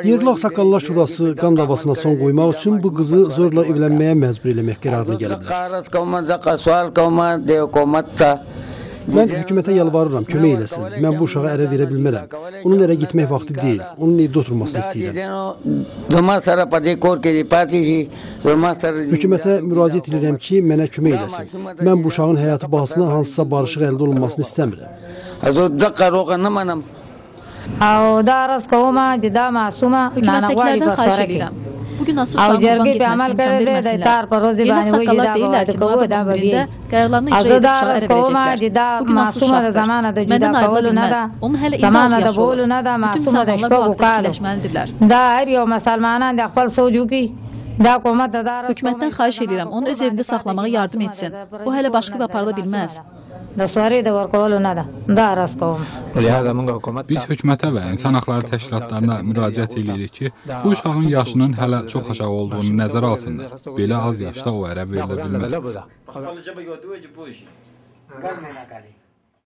Yerli Ağsaqqallar Şurası qan davasına son qoymaq üçün bu qızı zorla evlənməyə məcbur eləmək qərarını gəliblər. Mən hökumətə yalvarıram, kömək eləsin. Mən bu uşağı ərə verə bilmərəm. Onun ərə gitmək vaxtı deyil. Onun evdə oturmasını istəyirəm. Hökumətə müraciət edirəm ki, mənə kömək eləsin. Mən bu uşağın həyatı bahasına hansısa barışıq əldə olunmasını istəmirəm. Hökumətdəkilərdən xahiş edirəm. Bugün Asur uşağın qurban getməsini imkan verməsinlər. Yerli Ağsaqqallar deyirlər ki, noyabr 11-də qərarlarını icra edib uşağı ərə verəcəklər. Bugün Asur uşaqdır. Məndən ayrıla bilməz. Onun hələ 26 yaşı olur. Bütün müsəlmanlar bu haqda fikirləşməlidirlər. Hökumətdən xahiş edirəm, onu öz evində saxlamağa yardım etsin. O hələ başqa bir aparıla bilməz. Biz hökumətə və insan haqları təşkilatlarına müraciət edirik ki, bu uşağın yaşının hələ çox aşağı olduğunu nəzərə alsınlar. Belə az yaşda o ərə verilə bilməz.